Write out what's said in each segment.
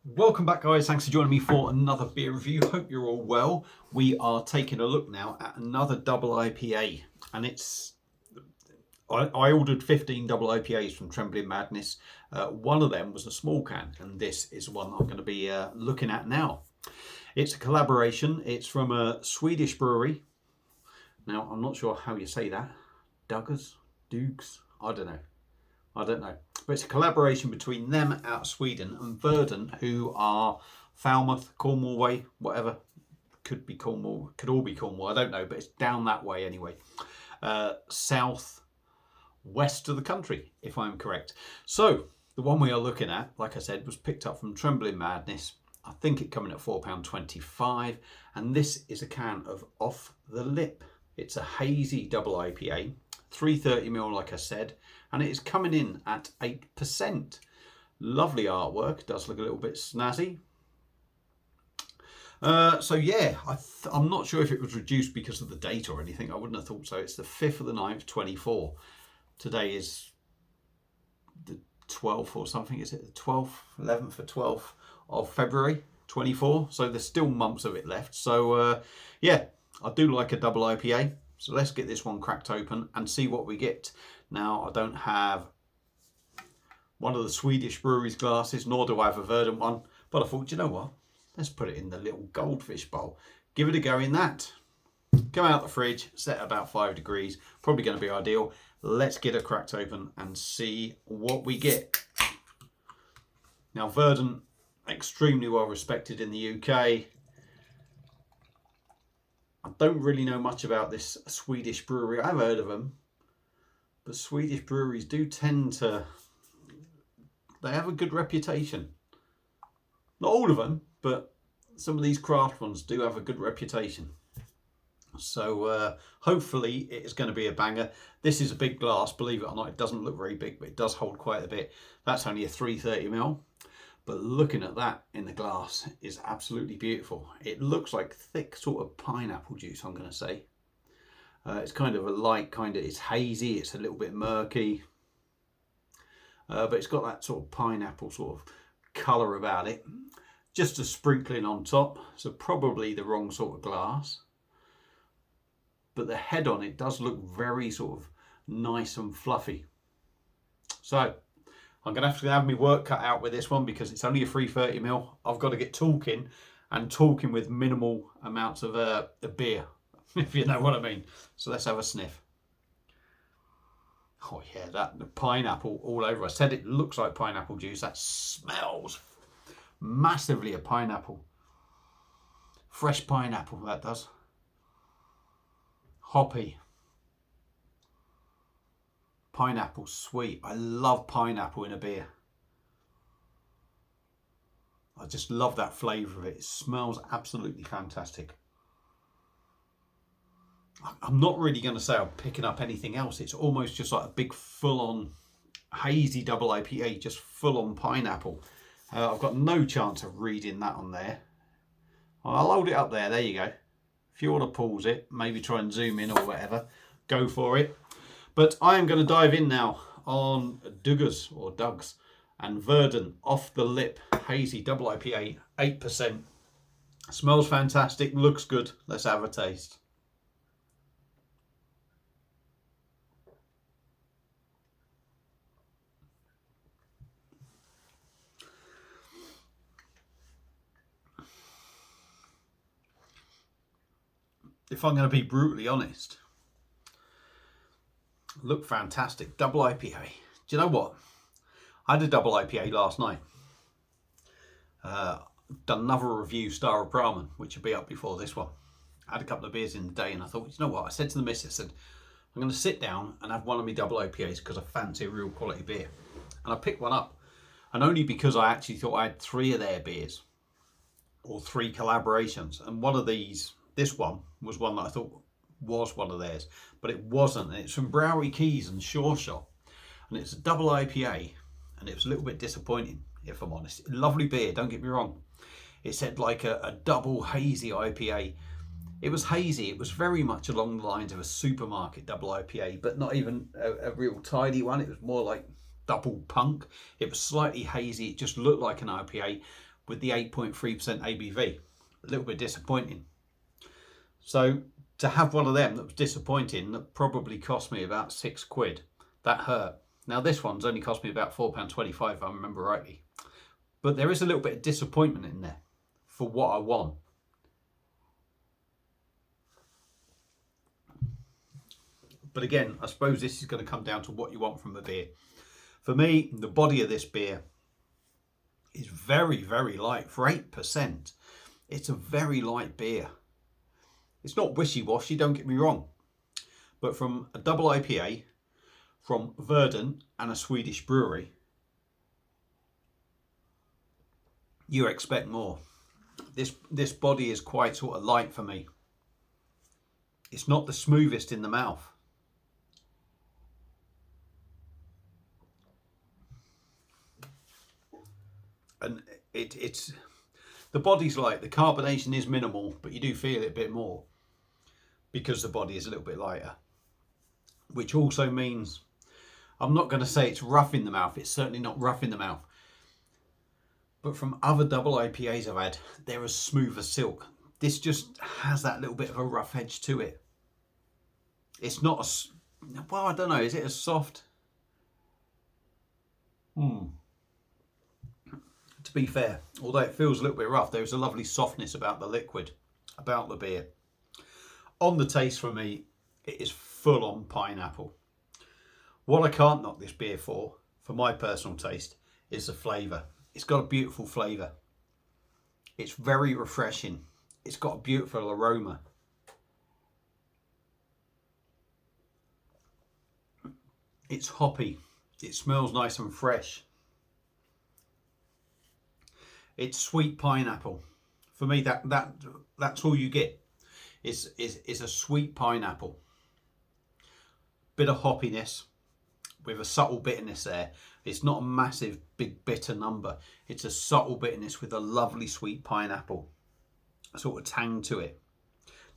Welcome back, guys. Thanks for joining me for another beer review. Hope you're all well. We are taking a look now at another double IPA, and I ordered 15 double IPAs from Trembling Madness. One of them was a small can, and this is one I'm going to be looking at now. It's a collaboration. It's from a Swedish brewery. Now, I'm not sure how you say that. Dukes? I don't know. But it's a collaboration between them out of Sweden and Verdant, who are Falmouth, Cornwall way, whatever. Could be Cornwall, could all be Cornwall, I don't know, but it's down that way anyway. South west of the country, if I'm correct. So, the one we are looking at, like I said, was picked up from Trembling Madness. I think it coming at £4.25, and this is a can of Off the Lip. It's a hazy double IPA. 330ml, like I said, and it is coming in at 8%. Lovely artwork, does look a little bit snazzy. So yeah, I'm not sure if it was reduced because of the date or anything. I wouldn't have thought so. It's the 5th of the 9th, 24. Today is the 12th or something. Is it the 12th, 11th or 12th of February, 24? So there's still months of it left. So yeah, I do like a double IPA. So let's get this one cracked open and see what we get. Now, I don't have one of the Swedish breweries glasses, nor do I have a Verdant one. But I thought, you know what? Let's put it in the little goldfish bowl. Give it a go in that. Come out the fridge, set at about 5 degrees. Probably going to be ideal. Let's get it cracked open and see what we get. Now, Verdant, extremely well respected in the UK. I don't really know much about this Swedish brewery. I've heard of them, but Swedish breweries do tend to, they have a good reputation. Not all of them, but some of these craft ones do have a good reputation. So hopefully it is going to be a banger. This is a big glass, believe it or not. It doesn't look very big, but it does hold quite a bit. That's only a 330ml. But looking at that in the glass is absolutely beautiful. It looks like thick sort of pineapple juice, I'm going to say. It's kind of a light, it's hazy, it's a little bit murky. But it's got that sort of pineapple sort of colour about it. Just a sprinkling on top, so probably the wrong sort of glass. But the head on it does look very sort of nice and fluffy. So, I'm going to have my work cut out with this one because it's only a 330ml. I've got to get talking with minimal amounts of beer, if you know what I mean. So let's have a sniff. Oh yeah, the pineapple all over. I said it looks like pineapple juice. That smells massively of pineapple. Fresh pineapple, that does. Hoppy. Pineapple sweet. I love pineapple in a beer. I just love that flavour of it. It smells absolutely fantastic. I'm not really going to say I'm picking up anything else. It's almost just like a big full-on hazy double IPA, just full-on pineapple. I've got no chance of reading that on there. I'll hold it up there. There you go. If you want to pause it, maybe try and zoom in or whatever, go for it. But I am going to dive in now on Doug's and Verdant Off the Lip Hazy Double IPA, 8%. Smells fantastic, looks good. Let's have a taste. If I'm going to be brutally honest, look fantastic. Double IPA. Do you know what? I had a double IPA last night. Done another review, Star of Brahman, which will be up before this one. I had a couple of beers in the day and I thought, you know what? I said to the missus, I'm going to sit down and have one of my double IPAs because I fancy a real quality beer. And I picked one up. And only because I actually thought I had 3 of their beers or 3 collaborations. And one of these, this one, was one that I thought was one of theirs, but it wasn't. And it's from Browery Keys and Sure Shot, and it's a double IPA, and it was a little bit disappointing, if I'm honest. Lovely beer, don't get me wrong. It said like a double hazy IPA. It was hazy. It was very much along the lines of a supermarket double IPA, but not even a real tidy one. It was more like double punk. It was slightly hazy. It just looked like an IPA, with the 8.3% ABV. A little bit disappointing. So to have one of them that was disappointing, that probably cost me about £6, that hurt. Now this one's only cost me about £4.25 if I remember rightly. But there is a little bit of disappointment in there for what I want. But again, I suppose this is going to come down to what you want from a beer. For me, the body of this beer is very, very light. For 8%, it's a very light beer. It's not wishy-washy, don't get me wrong. But from a double IPA, from Verdant and a Swedish brewery, you expect more. This body is quite sort of light for me. It's not the smoothest in the mouth. And it's the body's light, the carbonation is minimal, but you do feel it a bit more because the body is a little bit lighter, which also means I'm not going to say it's rough in the mouth. It's certainly not rough in the mouth. But from other double IPAs I've had, they're as smooth as silk. This just has that little bit of a rough edge to it. It's not a, well, I don't know, is it as soft? To be fair, although it feels a little bit rough, there's a lovely softness about the liquid, about the beer. On the taste for me, it is full on pineapple. What I can't knock this beer for my personal taste, is the flavour. It's got a beautiful flavour. It's very refreshing. It's got a beautiful aroma. It's hoppy. It smells nice and fresh. It's sweet pineapple. For me, that's all you get. Is a sweet pineapple. Bit of hoppiness with a subtle bitterness there. It's not a massive, big, bitter number. It's a subtle bitterness with a lovely sweet pineapple sort of tang to it.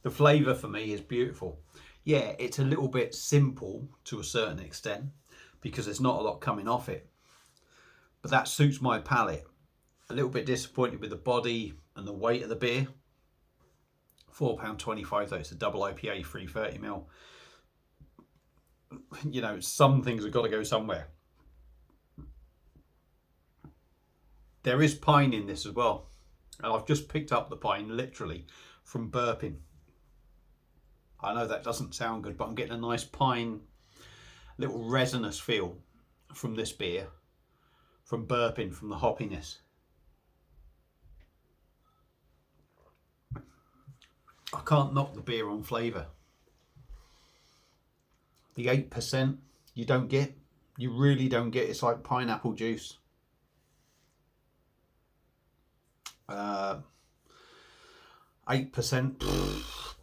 The flavour for me is beautiful. Yeah, it's a little bit simple to a certain extent because there's not a lot coming off it. But that suits my palate. A little bit disappointed with the body and the weight of the beer. £4.25 though, it's a double IPA, 330ml. You know, some things have got to go somewhere. There is pine in this as well. And I've just picked up the pine literally from burping. I know that doesn't sound good, but I'm getting a nice pine, little resinous feel from this beer, from burping, from the hoppiness. I can't knock the beer on flavour. The 8% you don't get. You really don't get. It's like pineapple juice. 8%,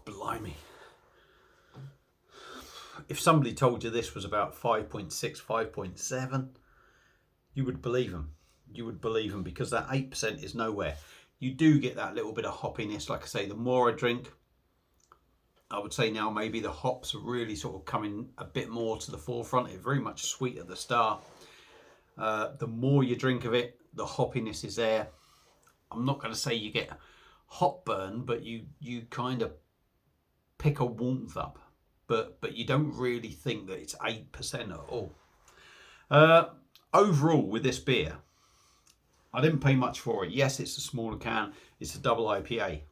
blimey. If somebody told you this was about 5.6, 5.7, you would believe them. You would believe them because that 8% is nowhere. You do get that little bit of hoppiness. Like I say, the more I drink, I would say now maybe the hops are really sort of coming a bit more to the forefront. It's very much sweet at the start. The more you drink of it, the hoppiness is there. I'm not going to say you get hop burn, but you kind of pick a warmth up. But you don't really think that it's 8% at all. Overall, with this beer, I didn't pay much for it. Yes, it's a smaller can. It's a double IPA.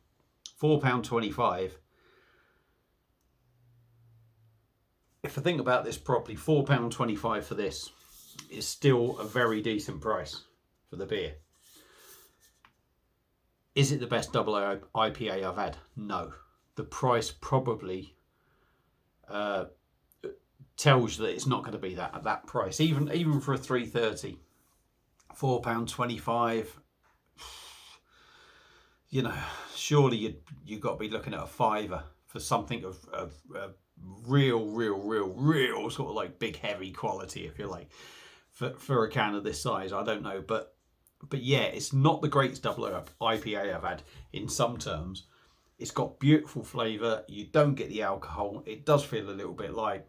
£4.25. If I think about this properly, £4.25 for this is still a very decent price for the beer. Is it the best double IPA I've had? No. The price probably tells you that it's not going to be that at that price. Even for a 330, £4.25. You know, surely you've got to be looking at a fiver for something of real sort of like big heavy quality, if you like, for a can of this size. I don't know, but yeah, it's not the greatest double IPA I've had in some terms. It's got beautiful flavour. You don't get the alcohol. It does feel a little bit light.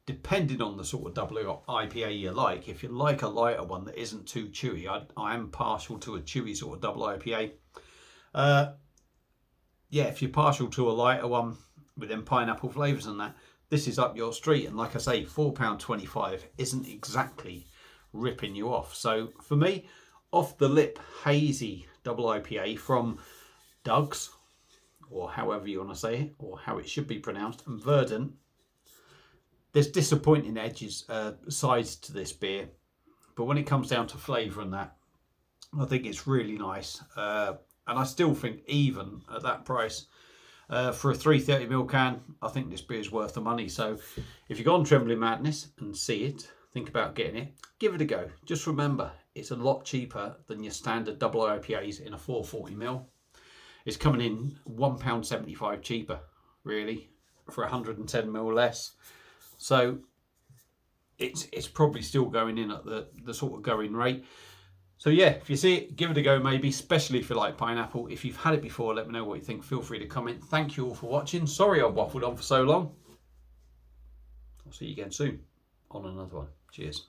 depending on the sort of double IPA you like. If you like a lighter one that isn't too chewy, I am partial to a chewy sort of double IPA. Yeah, if you're partial to a lighter one with them pineapple flavours and that, this is up your street. And like I say, £4.25 isn't exactly ripping you off. So for me, off the lip hazy double IPA from Doug's, or however you want to say it, or how it should be pronounced, and Verdant, there's disappointing edges, sides to this beer. But when it comes down to flavour and that, I think it's really nice. And I still think even at that price, for a 330ml can, I think this beer is worth the money. So if you go on Trembling Madness and see it, think about getting it, give it a go. Just remember, it's a lot cheaper than your standard double IPAs in a 440ml. It's coming in £1.75 cheaper, really, for 110ml less. So it's probably still going in at the sort of going rate. So yeah, if you see it, give it a go maybe, especially if you like pineapple. If you've had it before, let me know what you think. Feel free to comment. Thank you all for watching. Sorry I waffled on for so long. I'll see you again soon on another one. Cheers.